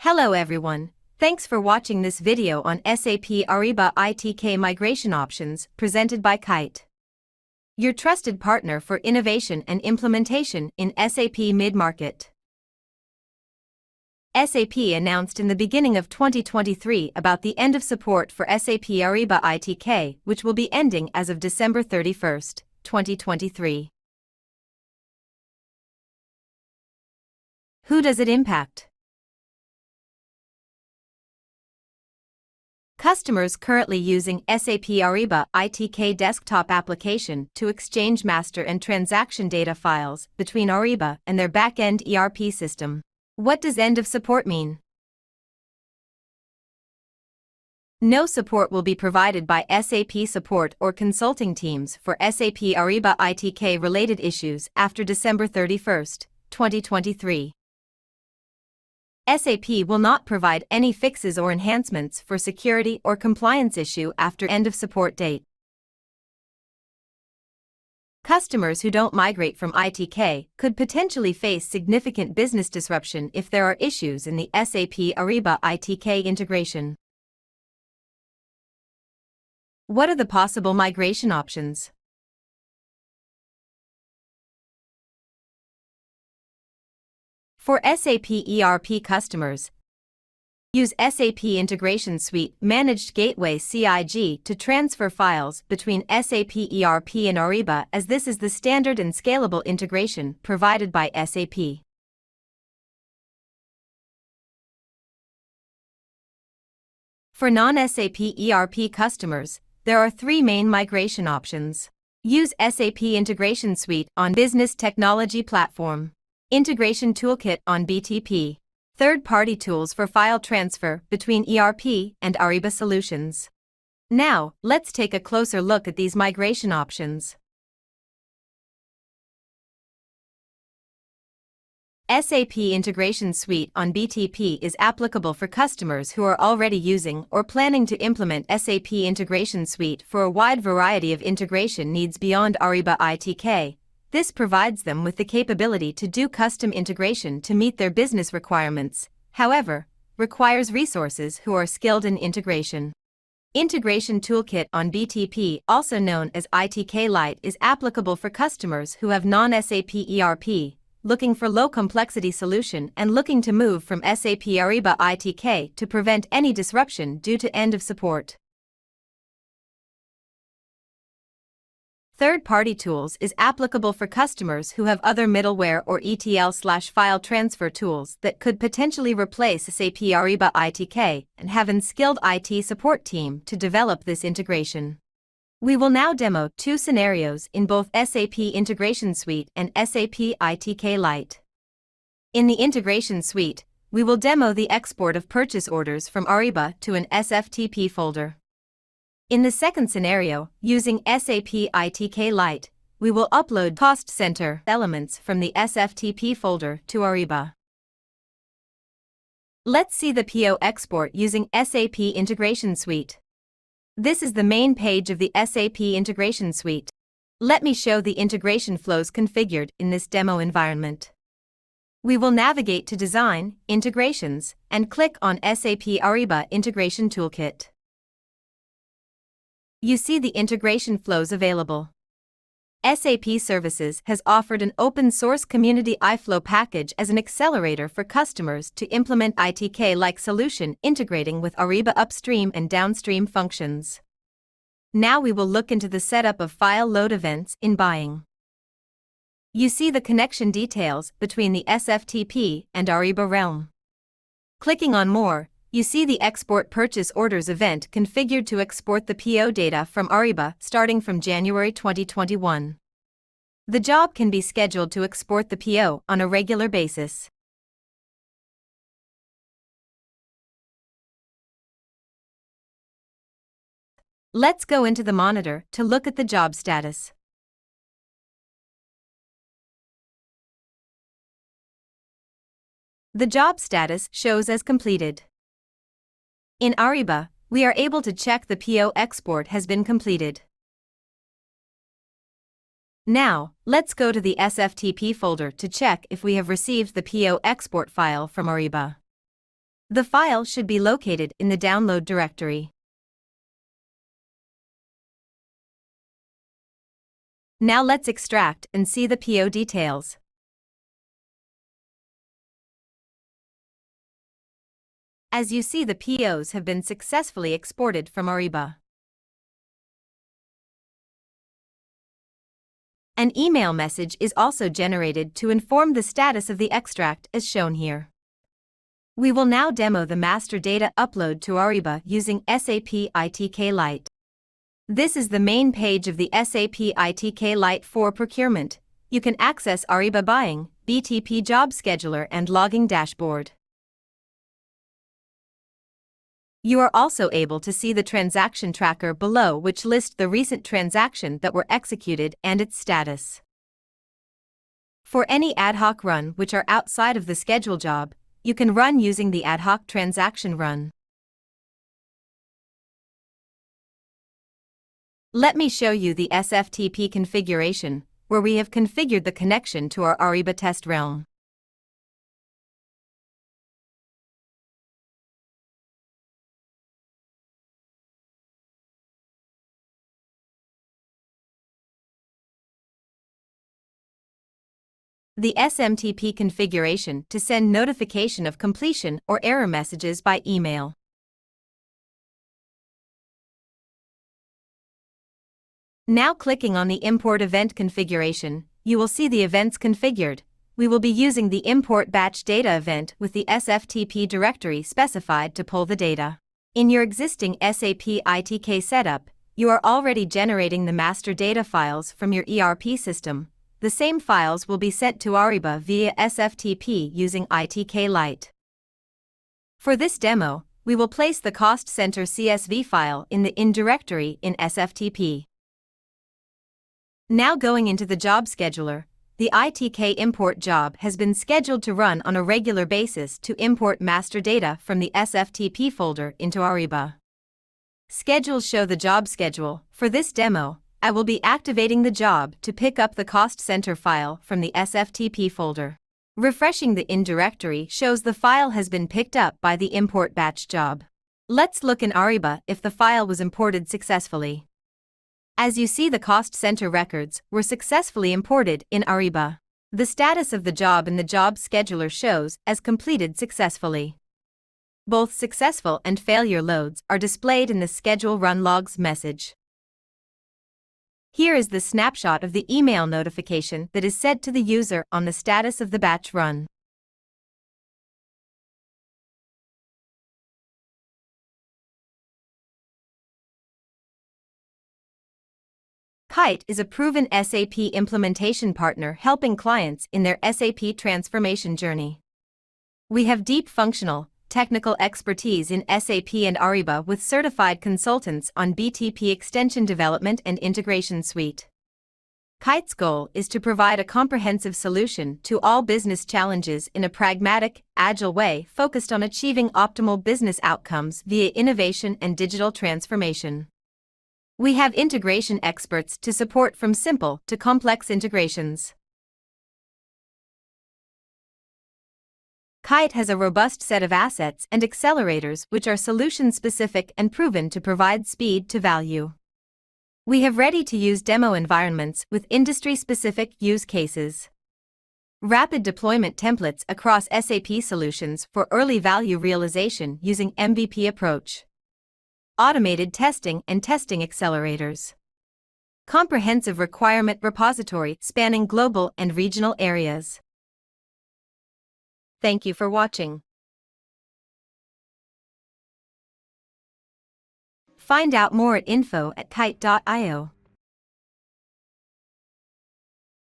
Hello everyone, thanks for watching this video on SAP Ariba ITK migration options presented by Kyyte, your trusted partner for innovation and implementation in SAP mid-market. SAP announced in the beginning of 2023 about the end of support for SAP Ariba ITK, which will be ending as of December 31, 2023. Who does it impact? Customers currently using SAP Ariba ITK desktop application to exchange master and transaction data files between Ariba and their back-end ERP system. What does end of support mean? No support will be provided by SAP support or consulting teams for SAP Ariba ITK related issues after December 31, 2023. SAP will not provide any fixes or enhancements for security or compliance issue after end of support date. Customers who don't migrate from ITK could potentially face significant business disruption if there are issues in the SAP Ariba ITK integration. What are the possible migration options? For SAP ERP customers, use SAP Integration Suite Managed Gateway CIG to transfer files between SAP ERP and Ariba, as this is the standard and scalable integration provided by SAP. For non-SAP ERP customers, there are three main migration options. Use SAP Integration Suite on Business Technology Platform. Integration Toolkit on BTP. Third-party tools for file transfer between ERP and Ariba solutions. Now, let's take a closer look at these migration options. SAP Integration Suite on BTP is applicable for customers who are already using or planning to implement SAP Integration Suite for a wide variety of integration needs beyond Ariba ITK. This provides them with the capability to do custom integration to meet their business requirements, however, requires resources who are skilled in integration. Integration Toolkit on BTP, also known as ITK Lite, is applicable for customers who have non-SAP ERP, looking for low-complexity solution and looking to move from SAP Ariba ITK to prevent any disruption due to end of support. Third-party tools is applicable for customers who have other middleware or ETL/file transfer tools that could potentially replace SAP Ariba ITK and have a skilled IT support team to develop this integration. We will now demo two scenarios in both SAP Integration Suite and SAP ITK Lite. In the Integration Suite, we will demo the export of purchase orders from Ariba to an SFTP folder. In the second scenario, using SAP ITK Lite, we will upload cost center elements from the SFTP folder to Ariba. Let's see the PO export using SAP Integration Suite. This is the main page of the SAP Integration Suite. Let me show the integration flows configured in this demo environment. We will navigate to Design, Integrations, and click on SAP Ariba Integration Toolkit. You see the integration flows available. SAP Services has offered an open-source community iFlow package as an accelerator for customers to implement ITK-like solution integrating with Ariba upstream and downstream functions. Now we will look into the setup of file load events in buying. You see the connection details between the SFTP and Ariba realm. Clicking on More, you see the Export Purchase Orders event configured to export the PO data from Ariba starting from January 2021. The job can be scheduled to export the PO on a regular basis. Let's go into the monitor to look at the job status. The job status shows as completed. In Ariba, we are able to check the PO export has been completed. Now, let's go to the SFTP folder to check if we have received the PO export file from Ariba. The file should be located in the download directory. Now let's extract and see the PO details. As you see, the POs have been successfully exported from Ariba. An email message is also generated to inform the status of the extract as shown here. We will now demo the master data upload to Ariba using SAP ITK Lite. This is the main page of the SAP ITK Lite for procurement. You can access Ariba Buying, BTP Job Scheduler and Logging Dashboard. You are also able to see the transaction tracker below, which lists the recent transaction that were executed and its status. For any ad hoc run which are outside of the schedule job, you can run using the ad hoc transaction run. Let me show you the SFTP configuration, where we have configured the connection to our Ariba test realm. The SMTP configuration to send notification of completion or error messages by email. Now clicking on the import event configuration, you will see the events configured. We will be using the import batch data event with the SFTP directory specified to pull the data. In your existing SAP ITK setup, you are already generating the master data files from your ERP system. The same files will be sent to Ariba via SFTP using ITK Lite. For this demo, we will place the cost center CSV file in the IN directory in SFTP. Now going into the job scheduler, the ITK import job has been scheduled to run on a regular basis to import master data from the SFTP folder into Ariba. Schedules show the job schedule. For this demo, I will be activating the job to pick up the cost center file from the SFTP folder. Refreshing the IN directory shows the file has been picked up by the import batch job. Let's look in Ariba if the file was imported successfully. As you see, the cost center records were successfully imported in Ariba. The status of the job in the job scheduler shows as completed successfully. Both successful and failure loads are displayed in the schedule run logs message. Here is the snapshot of the email notification that is sent to the user on the status of the batch run. Kyyte is a proven SAP implementation partner helping clients in their SAP transformation journey. We have deep functional, technical expertise in SAP and Ariba with certified consultants on BTP extension development and integration suite. Kyyte's goal is to provide a comprehensive solution to all business challenges in a pragmatic, agile way focused on achieving optimal business outcomes via innovation and digital transformation. We have integration experts to support from simple to complex integrations. Kyyte has a robust set of assets and accelerators which are solution-specific and proven to provide speed to value. We have ready-to-use demo environments with industry-specific use cases. Rapid deployment templates across SAP solutions for early value realization using MVP approach. Automated testing and testing accelerators. Comprehensive requirement repository spanning global and regional areas. Thank you for watching. Find out more at info@kyyte.io.